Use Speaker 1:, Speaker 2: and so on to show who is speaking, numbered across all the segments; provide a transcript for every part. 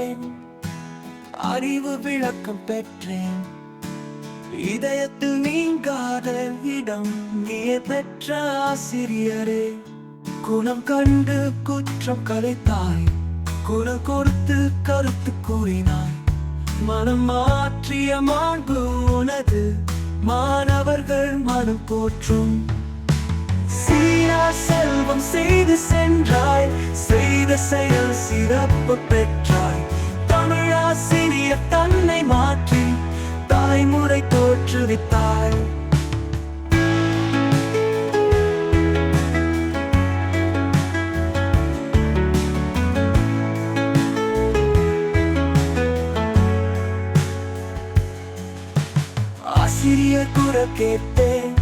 Speaker 1: பெற்றேன், அறிவு விளக்கம் பெற்றேன். இதயத்தில் நீங்காத இடம் நீயே பெற்ற ஆசிரியரே. குணம் கண்டு குற்றம் கலைத்தாய், குரல் கொடுத்து கருத்து கூறினாய். மனம் மாற்றிய மாண்பு உனது, மாணவர்கள் மனம் போற்றும். சீரா செல்வம் செய்து சென்றாய், செய்த செயல் சிறப்பு பெற்றாய். தமிழாசிரியர் தன்னை மாற்றி தலைமுறை தோற்றுவித்தாய். ஆசிரியர் குரல் கேட்டேன்,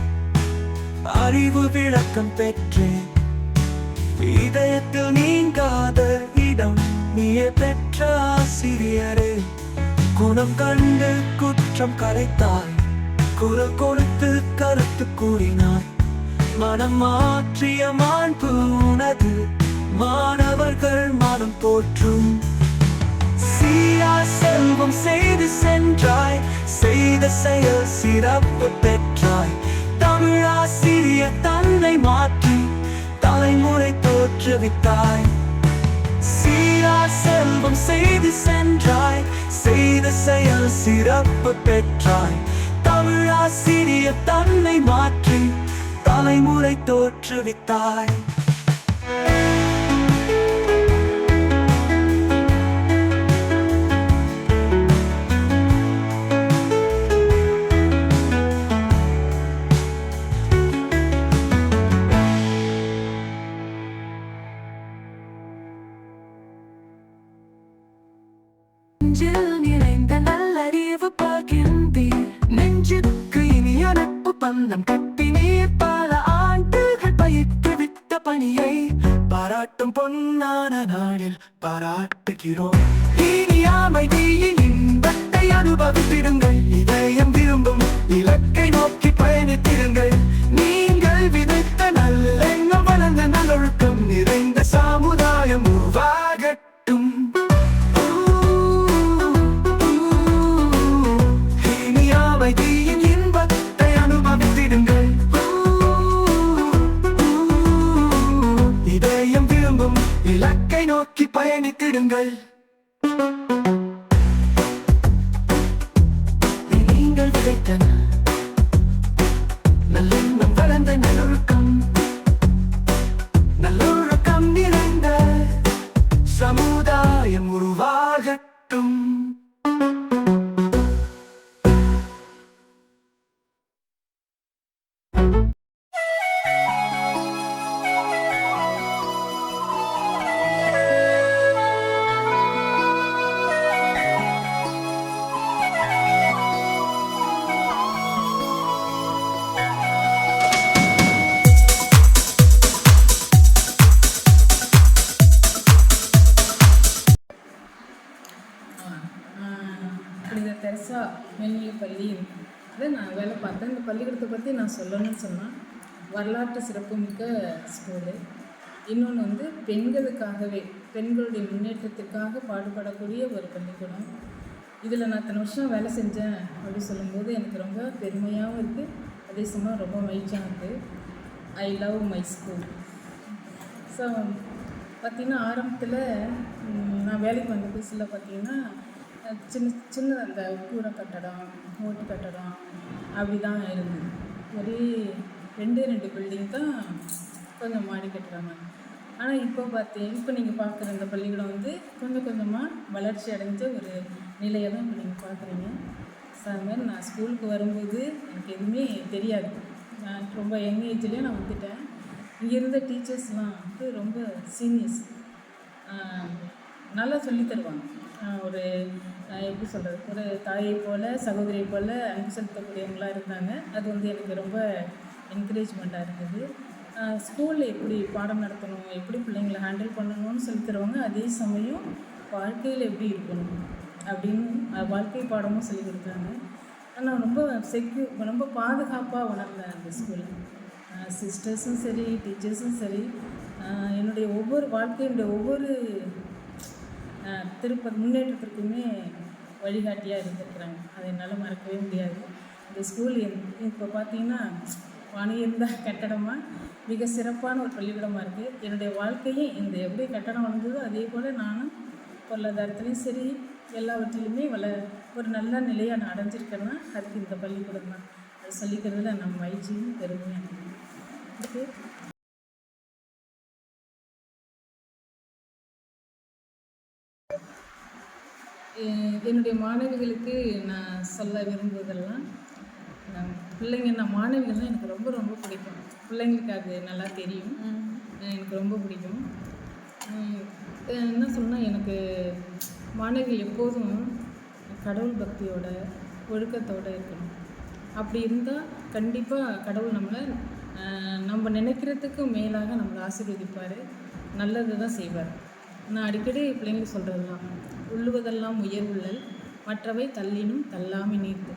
Speaker 1: அறிவு விளக்கம் பெற்றேன். இதயத்தில் நீங்காத இடம் நீயே பெற்ற ஆசிரியரே. குணம் கண்டு குற்றம் கலைத்தாய், குரல் கொடுத்து கருத்து கூறினாய். மனம் மாற்றிய மாண்பு உனது, மாணவர்கள் மனம் போற்றும். சீரா செல்வம் செய்து சென்றாய், செய்த செயல் சிறப்பு பெற்றாய். தமிழாசிரியர் தன்னை மாற்றி தலைமுறை தோற்றுவித்தாய். சீரா செல்வம் செய்து சென்றாய், செய்த செயல் சிறப்பு பெற்றாய். தமிழாசிரியர் தன்னை மாற்றி தலைமுறை தோற்றுவித்தாய். நெஞ்சில் நிறைந்த நல்லறிவு பகிர்ந்தீர், நெஞ்சுக்கு இனிய நட்பு பந்தம் கட்டினீர். பல ஆண்டுகள் பயிற்றுவித்த பணியை பாராட்டும் பொன்னான நாளில் பாராட்டுகிறோம். இனி அமைதியின் இன்பத்தை அனுபவித்திடுங்கள், இதயம் விரும்பும் இலக்கை நோக்கி பயணித்திடுங்கள். நீங்கள் விதைத்த நல்லெண்ணம் வளர்ந்த நல்லொழுக்கம் நிறைந்த சமுதாயம் உருவாகட்டும். அமைதியின் இன்பத்தை அனுபவித்திடுங்கள், இதயம் விரும்பும் இலக்கை நோக்கி பயணித்திடுங்கள். நீங்கள் விதைத்த நல்லெண்ணம் வளர்ந்த நல்லொழுக்கம், நல்லொழுக்கம் நிறைந்த சமுதாயம் உருவாகட்டும்.
Speaker 2: தெரசா மேல்நிலைப் பள்ளியில் நான் வேலை பார்த்தேன். இந்த பள்ளிக்கூடத்தை பற்றி நான் சொல்லணும்னு சொன்னால், வரலாற்று சிறப்புமிக்க ஸ்கூலு. இன்னொன்று வந்து பெண்களுக்காகவே, பெண்களுடைய முன்னேற்றத்துக்காக பாடுபடக்கூடிய ஒரு பள்ளிக்கூடம். இதில் நான் இத்தனை வருஷம் வேலை செஞ்சேன் அப்படின்னு சொல்லும்போது எனக்கு ரொம்ப பெருமையாகவும் இருக்குது, அதே சமயம் ரொம்ப மகிழ்ச்சியாக இருக்குது. I love my school. So பார்த்திங்கன்னா, ஆரம்பத்தில் நான் வேலைக்கு வந்த புதுசில் பார்த்திங்கன்னா சின்ன சின்ன அந்த கூரை கட்டடம், ஓட்டு கட்டடம் அப்படி தான் இருந்தது. ஒரே 2 பில்டிங் தான் கொஞ்சம் மாடி கட்டுறாங்க. ஆனால் இப்போ நீங்கள் பார்க்குற இந்த பள்ளிக்கூடம் வந்து கொஞ்சம் கொஞ்சமாக வளர்ச்சி அடைஞ்ச ஒரு நிலையை தான் இப்போ நீங்கள் பார்க்குறீங்க. ஸோ அது மாதிரி நான் ஸ்கூலுக்கு வரும்போது எனக்கு எதுவுமே தெரியாது. நான் ரொம்ப யங் ஏஜ்லேயே நான் வந்துட்டேன். இங்கே இருந்த டீச்சர்ஸ்லாம் வந்து ரொம்ப சீனியர்ஸ், நல்லா சொல்லி தருவாங்க. ஒரு எப்படி சொல்கிறது, ஒரு தாயை போல், சகோதரியை போல் அன்பு செலுத்தக்கூடியவங்களாக இருந்தாங்க. அது வந்து எனக்கு ரொம்ப என்கரேஜ்மெண்ட்டாக இருந்தது. ஸ்கூலில் எப்படி பாடம் நடத்தணும், எப்படி பிள்ளைங்களை ஹேண்டில் பண்ணணும்னு சொல்லி தருவாங்க. அதே சமயம் வாழ்க்கையில் எப்படி இருக்கணும் அப்படின்னு வாழ்க்கை பாடமும் சொல்லி கொடுத்தாங்க. ஆனால் ரொம்ப பாதுகாப்பாக உணர்ந்தேன் அந்த ஸ்கூலில். சிஸ்டர்ஸும் சரி, டீச்சர்ஸும் சரி, என்னுடைய ஒவ்வொரு வாழ்க்கையினுடைய ஒவ்வொரு முன்னேற்றத்திற்குமே வழிகாட்டியாக இருந்திருக்கிறாங்க. அதை என்னால் மறக்கவே முடியாது. இந்த ஸ்கூல் இப்போ பார்த்தீங்கன்னா வானியர்ந்த கட்டடமாக மிக சிறப்பான ஒரு பள்ளிக்கூடமாக இருக்குது. என்னுடைய வாழ்க்கையும் இந்த எப்படி கட்டடம் வளர்ந்ததோ அதே போல் நானும் பொருளாதாரத்துலேயும் சரி எல்லாவற்றிலுமே ஒரு நல்ல நிலையை நான் அடைஞ்சிருக்கேன்னா அதுக்கு இந்த பள்ளிக்கூடம் தான். அது சொல்லிக்கிறதுல நம்ம மகிழ்ச்சியும் பெருமையாக இருக்குது. என்னுடைய மாணவிகளுக்கு நான் சொல்ல விரும்புவதெல்லாம் மாணவிகள்னால் எனக்கு ரொம்ப ரொம்ப பிடிக்கும். பிள்ளைங்களுக்கு அது நல்லா தெரியும். எனக்கு ரொம்ப பிடிக்கும். என்ன சொன்னால் எனக்கு மாணவிகள் எப்போதும் கடவுள் பக்தியோட ஒழுக்கத்தோடு இருக்கணும். அப்படி இருந்தால் கண்டிப்பாக கடவுள் நம்ம நினைக்கிறதுக்கு மேலாக நம்மளை ஆசீர்வதிப்பார், நல்லது தான் செய்வார். நான் அடிக்கடி பிள்ளைங்களுக்கு சொல்கிறதெல்லாம் உள்ளுவதெல்லாம் உயர்வுள்ளல் மற்றவை தள்ளினும் தள்ளாமை நீர்த்து.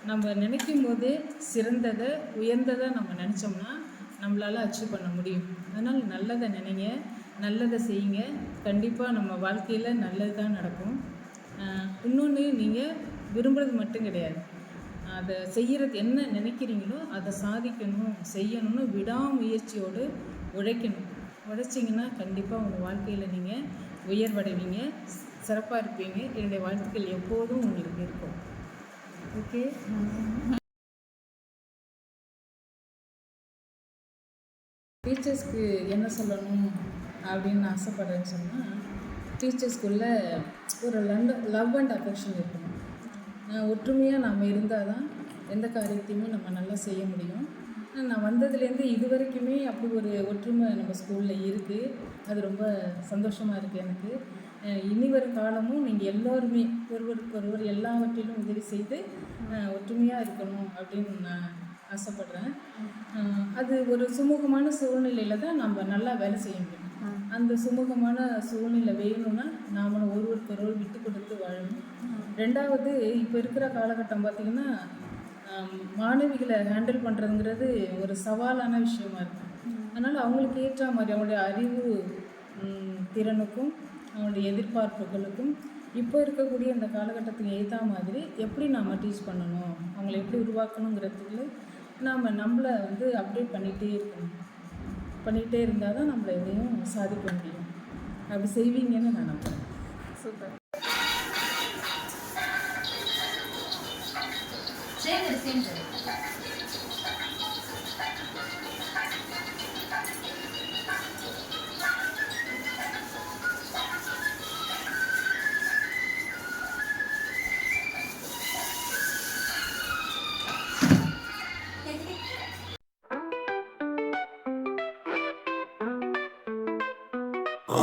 Speaker 2: நம்ம நினைக்கும் போதே சிறந்ததை உயர்ந்ததை நம்ம நினச்சோம்னா நம்மளால் அச்சீவ் பண்ண முடியும். அதனால் நல்லதை நினைங்க, நல்லதை செய்யுங்க. கண்டிப்பாக நம்ம வாழ்க்கையில் நல்லது தான் நடக்கும். இன்னொன்று, நீங்கள் விரும்புகிறது மட்டும் கிடையாது, அதை செய்கிறது என்ன நினைக்கிறீங்களோ அதை சாதிக்கணும், செய்யணும்னு விடாமுயற்சியோடு உழைச்சிங்கன்னா கண்டிப்பாக உங்கள் வாழ்க்கையில் நீங்கள் உயர்வடைவீங்க, சிறப்பாக இருப்பீங்க. என்னுடைய வாழ்த்துக்கள் எப்போதும் உங்களுக்கு இருக்கும். ஓகே. டீச்சர்ஸ்க்கு என்ன சொல்லணும் அப்படின்னு ஆசைப்படுறேன்னு சொன்னால், டீச்சர்ஸ்குள்ளே ஒரு லவ் அண்ட் அஃபெக்ஷன் இருக்கணும். ஒற்றுமையாக நம்ம இருந்தால் தான் எந்த காரியத்தையுமே நம்ம நல்லா செய்ய முடியும். நான் வந்ததுலேருந்து இது வரைக்குமே அப்படி ஒரு ஒற்றுமை நம்ம ஸ்கூலில் இருக்குது. அது ரொம்ப சந்தோஷமாக இருக்குது எனக்கு. இனி வரும் காலமும் நீங்கள் எல்லோருமே ஒருவருக்கொருவர் எல்லாவற்றிலும் உதவி செய்து ஒற்றுமையாக இருக்கணும் அப்படின்னு நான் ஆசைப்படுறேன். அது ஒரு சுமூகமான சூழ்நிலையில் தான் நம்ம நல்லா வேலை செய்ய முடியும். அந்த சுமூகமான சூழ்நிலை வேணும்னா நாமளும் ஒருவருக்கொருவர் விட்டு கொடுத்து வாழணும். ரெண்டாவது, இப்போ இருக்கிற காலகட்டம் பார்த்திங்கன்னா மாணவிகளை ஹேண்டில் பண்ணுறதுங்கிறது ஒரு சவாலான விஷயமா இருக்குது. அதனால் அவங்களுக்கு ஏற்ற மாதிரி அவங்களுடைய அறிவு திறனுக்கும் அவங்களுடைய எதிர்பார்ப்புகளுக்கும் இப்போ இருக்கக்கூடிய இந்த காலகட்டத்துக்கு ஏற்ற மாதிரி எப்படி நாம் டீச் பண்ணணும், அவங்களை எப்படி உருவாக்கணுங்கிறதுக்கு நம்மளை அப்டேட் பண்ணிகிட்டே இருந்தால் தான் நம்மளை எதையும் சாதிக்க முடியும். அப்படி செய்வீங்கன்னு நான் நம்புகிறேன். சூப்பர்.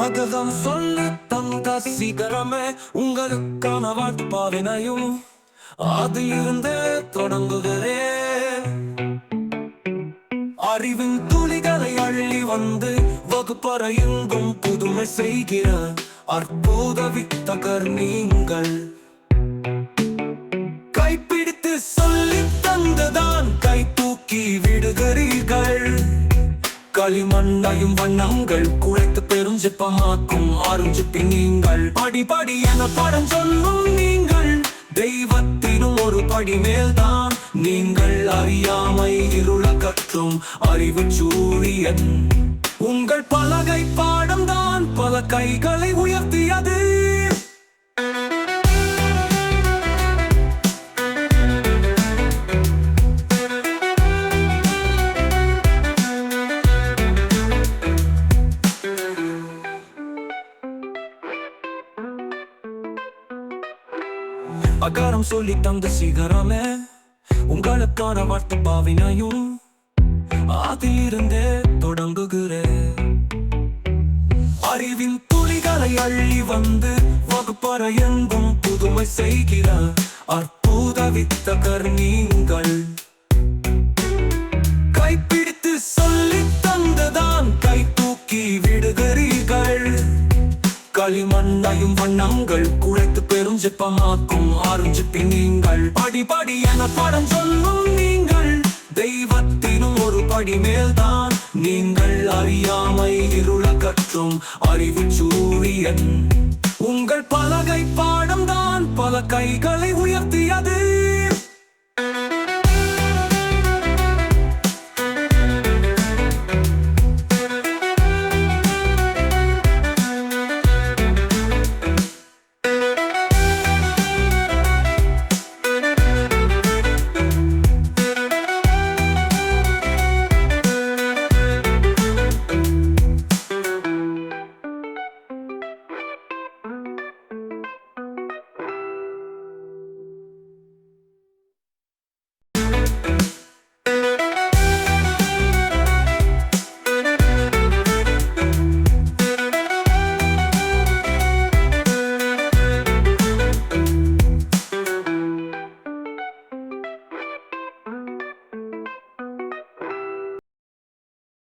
Speaker 1: அததான் சொல்லி தந்த சீக்கிரமே உங்களுக்கான வாழ்த்து பாவினையும் அதிலிருந்து தொடங்குகிறேன். அறிவின் துளிகளை அள்ளி வந்து வகுப்பறை எங்கும் புதுமை செய்கிற அற்புத வித்தகர் நீங்கள். கைப்பிடித்து சொல்லி தந்துதான் கை தூக்கி விடுகிறீர்கள். களிமண்ணையும் வண்ணங்கள் குழைத்து பெருஞ்சிப்பமாக்கும் ஆறுஞ்சிப்பி நீங்கள். படி என பாடம் சொல்லும் நீங்கள் தெய்வத்தினும் ஒரு படி மேல்தான். நீங்கள் அறியாமை இருள கற்றும் அறிவு சூரியன். உங்கள் பலகை பாடம் தான் பல கைகளை உயர்த்தியது. அகாரம் சொல்லி தந்த சீக்கிரமே உங்களுக்கான வாழ்த்து பாவினையும் அதிலிருந்தே தொடங்குகிறேன். அறிவின் துளிகளை அள்ளி வந்து வகுப்பறை எங்கும் புதுமை செய்கிற அற்புத வித்தகர் நீங்கள். கைப்பிடித்து சொல்லி தந்துதான் கை தூக்கி விடுகிறீர்கள். களிமண்ணையும் வண்ணங்கள் குழைத்து பெருஞ்சிப்பமாக்கும் ஆறுஞ்சிப்பி நீங்கள். படி என பாடம் சொல்லும் நீங்கள் தெய்வத்தினும் ஒரு படி மேல்தான். நீங்கள் அறியாமை இருள கற்றும் அறிவு சூரியன். உங்கள் பலகை பாடம்தான் பல கைகளை உயர்த்தி